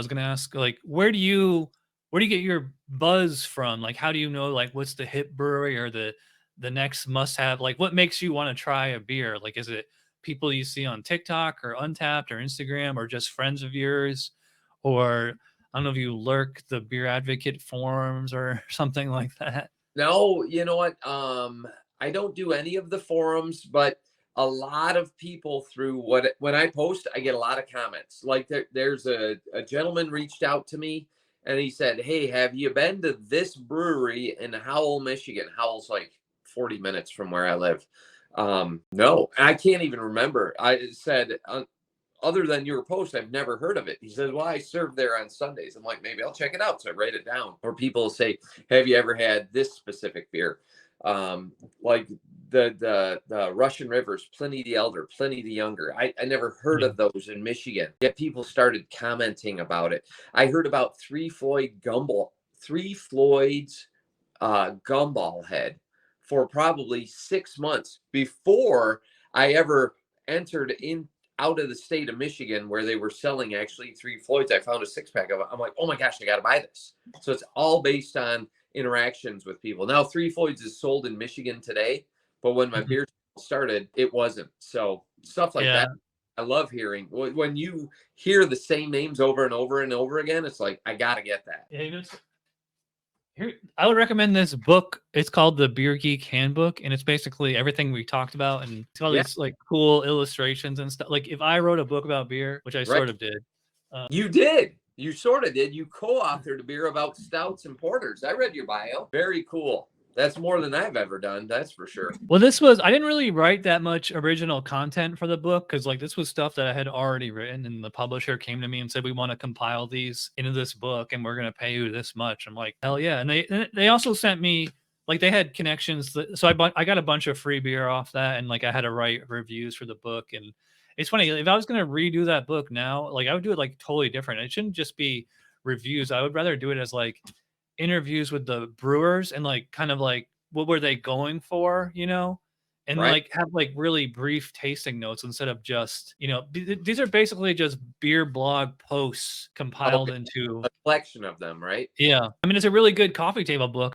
was gonna ask, like, where do you get your buzz from? Like, how do you know, like, what's the hip brewery or the next must have? Like, what makes you want to try a beer? Like, is it people you see on TikTok or Untapped or Instagram or just friends of yours? Or I don't know if you lurk the beer advocate forums or something like that. No, you know what? I don't do any of the forums, but a lot of people through what when I post, I get a lot of comments. Like there's a gentleman reached out to me and he said, "Hey, have you been to this brewery in Howell, Michigan?" Howell's like 40 minutes from where I live. No, I can't even remember. I said, other than your post, I've never heard of it. He says, "Well, I serve there on Sundays." I'm like, maybe I'll check it out. So I write it down. Or people say, "Have you ever had this specific beer?" Like the Russian Rivers, Pliny the Elder, Pliny the Younger. I never heard Yeah. of those in Michigan. Yet people started commenting about it. I heard about Three Floyd's gumball head for probably 6 months before I ever entered in out of the state of Michigan where they were selling actually Three Floyds. I found a 6 pack of it. I'm like, oh my gosh, I got to buy this. So it's all based on interactions with people. Now, Three Floyds is sold in Michigan today, but when my Mhm. beer started, it wasn't. So stuff like Yeah. that. I love hearing when you hear the same names over and over and over again. It's like, I got to get that. Yeah, here, I would recommend this book. It's called the Beer Geek Handbook, and it's basically everything we talked about, and it's all Yeah, these like cool illustrations and stuff. Like if I wrote a book about beer, which I right. sort of did, uh, You did. You sort of did. You co-authored a beer about stouts and porters. I read your bio. Very cool. That's more than I've ever done. That's for sure. well, I didn't really write that much original content for the book because like this was stuff that I had already written, and the publisher came to me and said, "We want to compile these into this book, and we're going to pay you this much." I'm like, "Hell yeah!" And they also sent me like they had connections, so I got a bunch of free beer off that, and like I had to write reviews for the book. And it's funny, if I was going to redo that book now, like I would do it like totally different. It shouldn't just be reviews. I would rather do it as like interviews with the brewers and like kind of like what were they going for, and Right. like have like really brief tasting notes instead of just, these are basically just beer blog posts Oh, compiled yeah. into. A collection of them, right? Yeah, I mean it's a really good coffee table book.